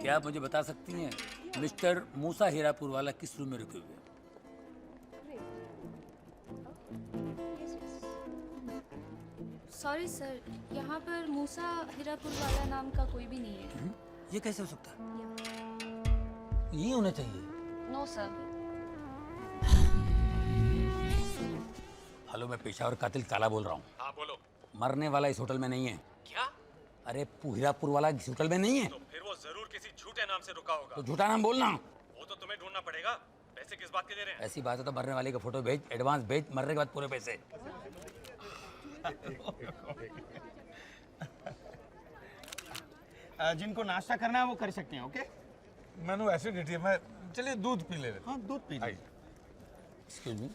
क्या आप मुझे बता सकती हैं मिस्टर मूसा हीरापुर वाला किस रूम में रुके हुए हैं? सॉरी सर, यहाँ पर मूसा हीरापुर वाला नाम का कोई भी नहीं है। ये कैसे हो सकता है? ये होना चाहिए। No sir. हेलो, मैं पेशावर कातिल काला बोल रहा हूँ। हाँ बोलो। मरने वाला इस होटल में नहीं है। क्या? अरे हीरापुर वाला इस होटल में नहीं है। तो फिर वो जरूर किसी झूठे नाम से रुका होगा। तो झूठा नाम बोलना। वो तो तुम्हें ढूंढना पड़ेगा। पैसे किस बात के दे रहे हैं? ऐसी बात है तो मरने वाले का फोटो भेज, एडवांस भेज, मरने के बाद पूरे पैसे। जिनको नाश्ता करना है वो कर सकते हैं। ओके, मैंने एसिडिटी है, मैं चलिए दूध पी ले रहे। हाँ दूध पी लीजिए। एक्सक्यूज मी,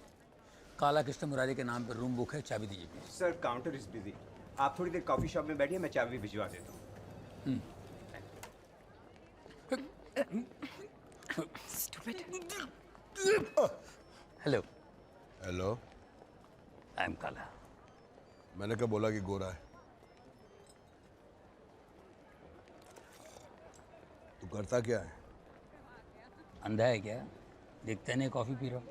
काला कृष्ण मुरारी के नाम पर रूम बुक है, चाबी दीजिए please. Sir counter is busy, आप थोड़ी देर कॉफी शॉप में बैठिए, मैं चाबी भिजवा देता हूँ। हेलो, हेलो, आई एम काला। मैंने क्या बोला कि गोरा है? तू करता क्या है? अंधा है क्या? देखते नहीं कॉफी पी रहा हूँ।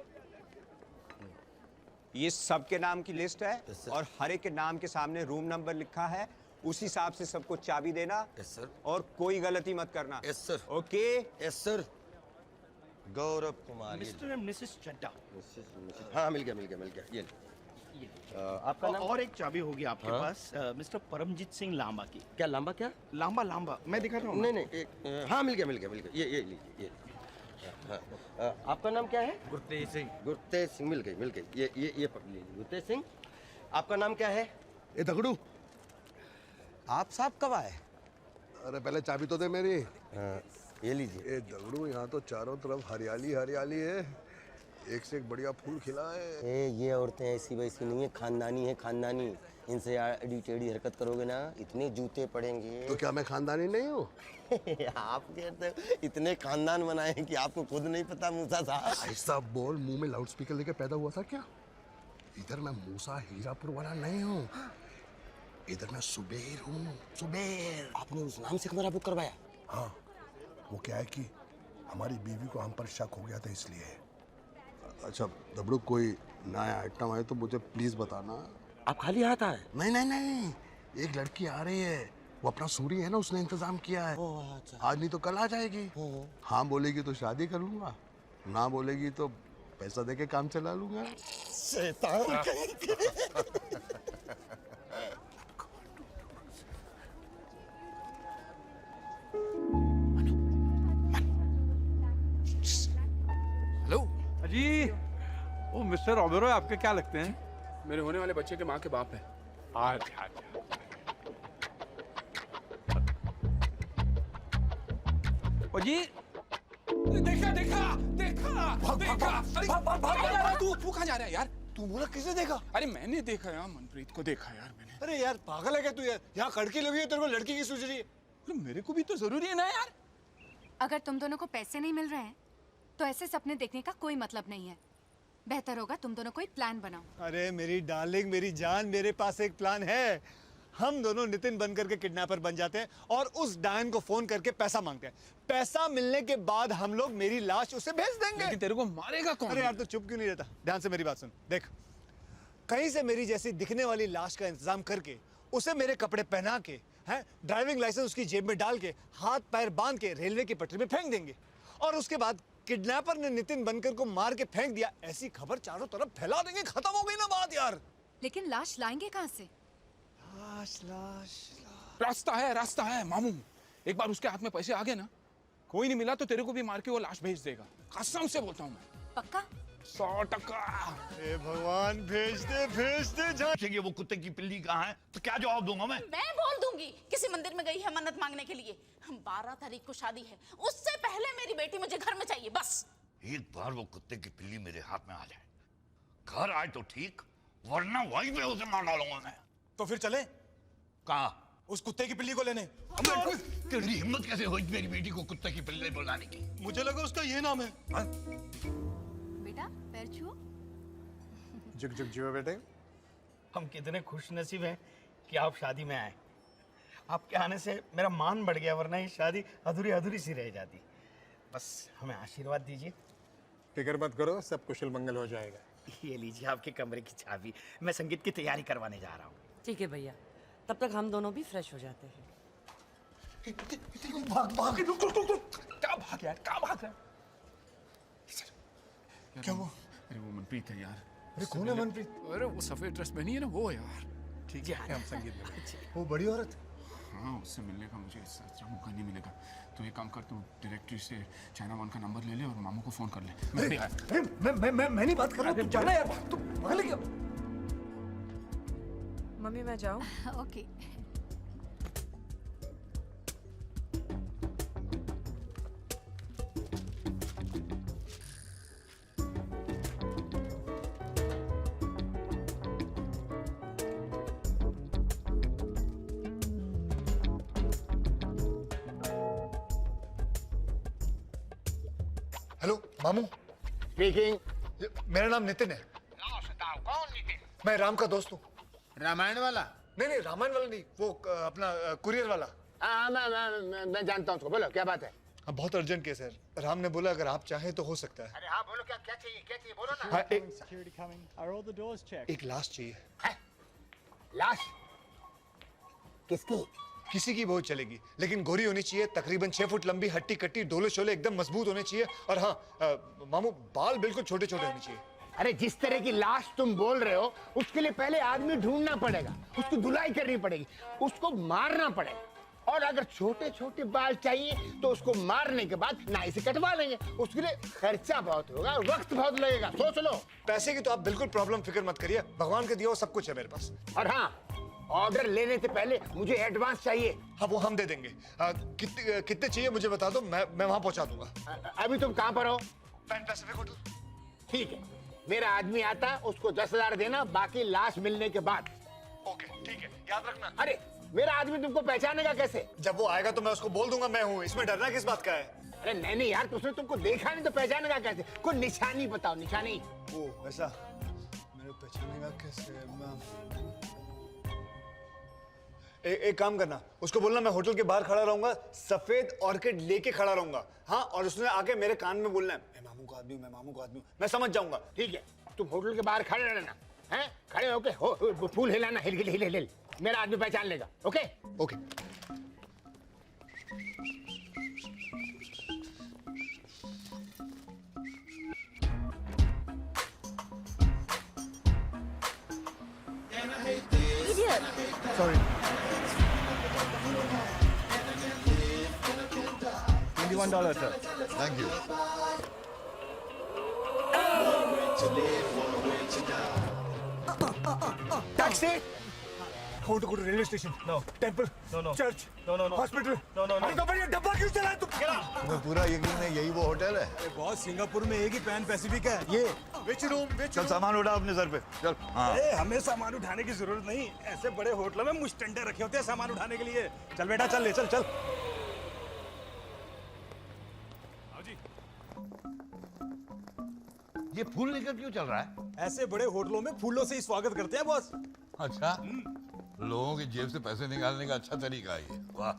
ये सबके नाम की लिस्ट है और हर एक के नाम के सामने रूम नंबर लिखा है, उस हिसाब से सबको चाबी देना। Yes sir. और कोई गलती मत करना। Yes sir. Okay. Yes sir. Gaurav Kumar. Mister and missus Chadha. हाँ मिल गया ये आपका नाम? और एक चाबी होगी आपके पास मिस्टर परमजीत सिंह लांबा की। क्या लांबा? क्या लांबा मैं दिखा रहा हूँ। नहीं एक हाँ मिल गया ये लीजिए ये। हाँ, आपका नाम क्या है? गुरतेज सिंह। मिल गई ये पकड़ लीजिए। गुरतेज सिंह, आपका नाम क्या है? ए दगड़ू, आप साहब कब आए? अरे पहले चाबी तो दे मेरी। ये लीजिए। ए दगड़ू, यहाँ तो चारों तरफ हरियाली हरियाली है, एक से एक बढ़िया फूल खिला है। ये औरतें ऐसी वैसी नहीं है, खानदानी। इनसे एडी टेढ़ी हरकत करोगे ना, इतने जूते पड़ेंगे। तो क्या मैं खानदानी नहीं हूँ? आपके तो इतने खानदान बनाए हैं कि आपको खुद नहीं पता मूसा साहब। ऐसा बोल, मुंह में लाउडस्पीकर लेके पैदा हुआ था क्या? इधर मैं मूसा हीरापुर वाला नहीं हूँ, इधर मैं सुबेर हूँ। सुबेर। आपने उस नाम से कमरा बुक करवाया? हाँ, वो क्या है कि हमारी बीवी को हम पर शक हो गया था इसलिए। अच्छा दबड़ू, कोई नया आइटम आए तो मुझे प्लीज बताना। आप खाली हाथ आए? नहीं, एक लड़की आ रही है, वो अपना सूरी है ना, उसने इंतजाम किया है। अच्छा। आज नहीं तो कल आ जाएगी। हाँ बोलेगी तो शादी कर लूंगा, ना बोलेगी तो पैसा देके काम चला लूंगा। शैतान कहीं के। हेलो जी, वो मिस्टर ओबेरॉय आपके क्या लगते हैं? मेरे होने वाले बच्चे के माँ के बाप है। अच्छा। ओ जी, देखा तू कहाँ जा रहा है यार? तू बोला किसे देखा? अरे मैंने देखा यार, मनप्रीत को देखा यार मैंने। अरे यार पागल है क्या तू यार? यहाँ खड़की लगी है, तेरे को लड़की की सूझ रही है? अरे मेरे को भी तो जरूरी है ना यार। अगर तुम दोनों को पैसे नहीं मिल रहे हैं तो ऐसे सपने देखने का कोई मतलब नहीं है। बेहतर होगा तुम दोनों कोई प्लान बनाओ। अरे मेरी डार्लिंग, मेरी जान, मेरे पास एक प्लान है। हम दोनों नितिन बन करके किडनैपर बन जाते हैं और उस डायन को फोन करके पैसा मांगते हैं। पैसा मिलने के बाद हम लोग मेरी लाश उसे भेज देंगे। लेकिन तेरे को मारेगा कौन? अरे यार तो चुप क्यों नहीं रहता? ध्यान से मेरी बात सुन। देख, कहीं से मेरी जैसी दिखने वाली लाश का इंतजाम करके उसे मेरे कपड़े पहना के, हैं, ड्राइविंग लाइसेंस उसकी जेब में डाल के, हाथ पैर बांध के रेलवे की पटरी में फेंक देंगे। और उसके बाद किडनैपर ने नितिन बनकर को मार के फेंक दिया, ऐसी खबर चारों तरफ फैला देंगे। खत्म हो गई ना बात यार। लेकिन लाश लाएंगे कहाँ से? रास्ता है मामू। एक बार उसके हाथ में पैसे आ गए ना, कोई नहीं मिला तो तेरे को भी मार के वो लाश भेज देगा। कसम से बोलता हूँ मैं। पक्का? 100%। हे भगवान, भेज दे चाहिए। वो कुत्ते की पिल्ली कहाँ है? तो क्या जवाब दूंगा मैं बोल दूंगी किसी मंदिर में गई है मन्नत मांगने के लिए। 12 तारीख को शादी है, उससे पहले मेरी बेटी मुझे घर में चाहिए बस। एक बार वो कुत्ते की पिल्ली मेरे हाथ में आ जाए, घर आए तो ठीक, वरना वहीं पे उसे मार डालूंगा मैं। तो फिर चले? कहाँ? उस कुत्ते की पिल्ली को लेने। तेरी हिम्मत कैसे हुई मेरी बेटी को कुत्ते की पिल्ली बुलाने की? मुझे लगा उसका ये नाम है। बेटा पैर छुओ। जुग जुग जियो बेटे। हम कितने खुश नसीब हैं कि आप शादी में आए। आपके आने से मेरा मान बढ़ गया, वरना ये शादी अधूरी अधूरी सी रह जाती। बस हमें आशीर्वाद दीजिए। फिक्र मत करो, सब कुशल मंगल हो जाएगा। ये लीजिए आपके कमरे की चाबी, मैं संगीत की तैयारी करवाने जा रहा हूँ। ठीक है भैया, तब तक हम दोनों भी फ्रेश हो जाते हैं। भाग भाग, रुक रुक रुक रुक, क्या भाग यार, क्या भाग रहा है? क्या हुआ? अरे वो मनप्रीत है यार। अरे कौन है मनप्रीत? अरे वो सफेद ड्रेस पहनी है ना, वो यार। ठीक है, हम संगीत में। वो बड़ी औरत। हाँ, उससे मिलने का मुझे इस अच्छा मौका नहीं मिलेगा। तो एक काम कर, तू डायरेक्टरी से चाइना वन का नंबर ले ले और मामू को फोन कर ले। मैं नहीं बात कर रहा, तू जाना यार, तू भाग गया। मम्मी मैं जाऊँ? ओके। हेलो मामू। स्पीकिंग। मेरा नाम नितिन है। कौन नितिन? मैं राम का दोस्त हूँ। रामायण वाला? नहीं, रामायण वाला नहीं, वो अपना कुरियर वाला। हाँ, मैं जानता हूँ उसको। बोलो क्या बात है? बहुत अर्जेंट केस है। राम ने बोला अगर आप चाहें तो हो सकता है। अरे हाँ बोलो, क्या क्या चाहिए बोलो ना। हाँ, एक लाश चाहिए। लाश? किसकी? किसी की बहुत चलेगी, लेकिन गोरी होनी चाहिए, तकरीबन 6 फुट लंबी, हट्टी कट्टी, डोले शोले एकदम मजबूत होने चाहिए। और हाँ मामू, बाल बिल्कुल छोटे छोटे होने चाहिए। अरे जिस तरह की लाश तुम बोल रहे हो, उसके लिए पहले आदमी ढूंढना पड़ेगा, उसकी धुलाई करनी पड़ेगी, उसको मारना पड़ेगा। और अगर छोटे छोटे बाल चाहिए तो उसको मारने के बाद नाई से कटवा लेंगे। उसके लिए खर्चा बहुत होगा, वक्त बहुत लगेगा, सोच लो। पैसे की तो आप बिल्कुल प्रॉब्लम फिक्र मत करिए, भगवान के दिया वो सब कुछ है मेरे पास। और हाँ, ऑर्डर लेने से पहले मुझे एडवांस चाहिए। हाँ वो हम दे देंगे। कितने चाहिए मुझे बता दो, मैं वहां पहुंचा दूंगा। अभी तुम कहाँ पर हो? Pan Pacific hotel. ठीक है, मेरा आदमी आता, उसको 10,000 देना, बाकी लाश मिलने के बाद। ओके ठीक है, याद रखना। अरे मेरा आदमी तुमको पहचानेगा कैसे? जब वो आएगा तो मैं उसको बोल दूंगा मैं हूँ, इसमें डरना किस बात का है? अरे नहीं यार, उसने तुमको देखा नहीं तो पहचानेगा कैसे? कोई निशानी बताओ, निशानी। ओ ऐसा, मेरे पहचानेगा कैसे? एक काम करना, उसको बोलना मैं होटल के बाहर खड़ा रहूंगा, सफेद ऑर्किड लेके खड़ा रहूंगा। हाँ, और उसने आके मेरे कान में बोलना है, मैं मामू का आदमी हूँ, मैं मामू का आदमी हूँ। मैं समझ जाऊंगा। ठीक है, तुम होटल के बाहर खड़े रहना, हैं? खड़े होके फूल हिलाना, हिल हिल हिल हिल, मेरा आदमी पहचान लेगा। Okay okay. Sorry. $21 sir. Thank you. Taxi. How to go to railway station? No. Temple? No. Church? No. Hospital? No. अरे तो बढ़िया डब्बा क्यों चला है तुम? तुम्हें पूरा यकीन है यही वो होटल है? अरे बॉस, सिंगापुर में एक ही पैन पैसिफिक है। ये विच रूम? चल सामान उठा अपने सर पे, चल। हाँ। अरे हमें सामान उठाने की जरूरत नहीं, ऐसे बड़े होटलों में मुस्टंडे रखे होते हैं सामान उठाने के लिए। चल बेटा, चल ले, चल। ये फूल लेकर क्यों चल रहा है? ऐसे बड़े होटलों में फूलों से ही स्वागत करते हैं बॉस। अच्छा, लोगों की जेब से पैसे निकालने का अच्छा तरीका है ये। वाह।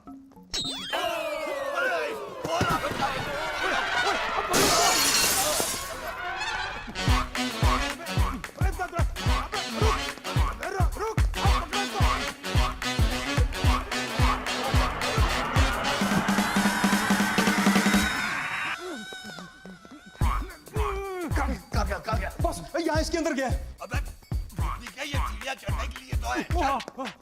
बॉस यहाँ इसके अंदर गया है। अबे क्या ये चिड़िया चढ़ने के लिए तो है? अभी बॉस।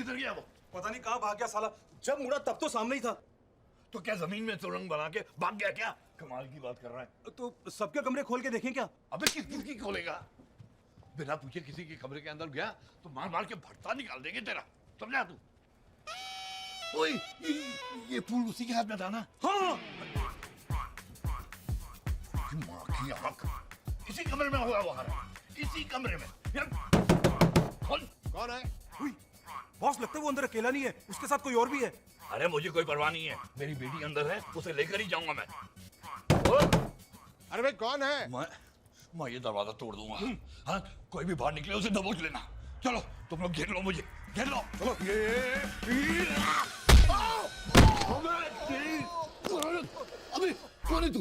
किधर गया वो? पता नहीं कहाँ भाग गया साला। जब मुड़ा तब तो सामने ही था। तो क्या जमीन में सुरंग बना के भाग गया क्या? कमाल की बात कर रहा है। तो सबके कमरे खोल के देखें क्या? अबे किसकी खोलेगा? बिना पूछे किसी के कमरे के अंदर गया तो मार मार के भट्टा निकाल देंगे तेरा, समझा तू? ओए, ये फूल उसी के हाथ में था ना? हाँ। माँ की आँख, इसी कमरे में होगा वो हरा, इसी कमरे में। यार, कौन है? बॉस लगता है वो अंदर अकेला नहीं है, उसके साथ कोई और भी है। अरे मुझे कोई परवाह नहीं है, मेरी बेटी अंदर है, उसे लेकर ही जाऊंगा मैं। अरे भाई कौन है? मैं ये दरवाजा तोड़ दूंगा। हाँ, कोई भी बाहर निकले उसे दबोच लेना। चलो तुम लोग घेर लो मुझे, घेर लो। चलो अभी कौन है तू?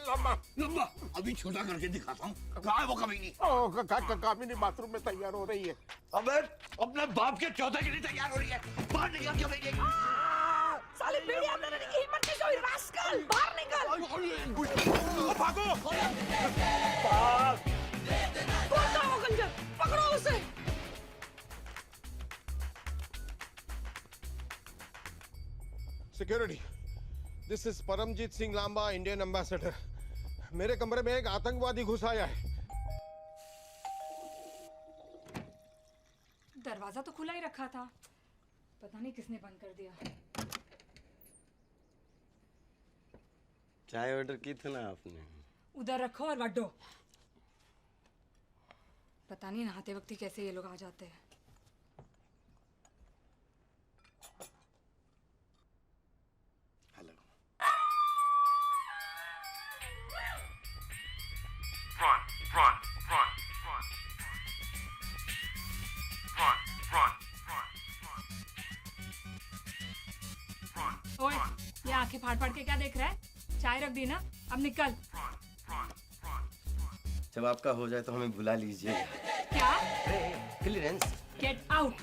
लंबा लंबा, अभी छोटा करके दिखाता हूँ। कहाँ है वो कमीनी? कामिनी बाथरूम में तैयार हो रही है। अबे अपने बाप के चौथे के लिए तैयार हो रही है, बाहर निकल के भेजेगी। साले बीड़ी अंदर की हिम्मत कैसे हुई रास्कल, बाहर निकल। भागो। कौन था वो गंजर? पकड़ो उसे। Security, this is Paramjit Singh Lamba, Indian ambassador. मेरे कमरे में एक आतंकवादी घुस आया है। दरवाजा तो खुला ही रखा था, पता नहीं किसने बंद कर दिया। चाय ऑर्डर की थी ना आपने? उधर रखो और वड्डो। पता नहीं नहाते वक्त ही कैसे ये लोग आ जाते हैं। ओए, ये आंखें फाड़ फाड़ के क्या देख रहा है? चाय रख दी ना, अब निकल। जब आपका हो जाए तो हमें बुला लीजिए। क्या? क्लियरेंस। Get out.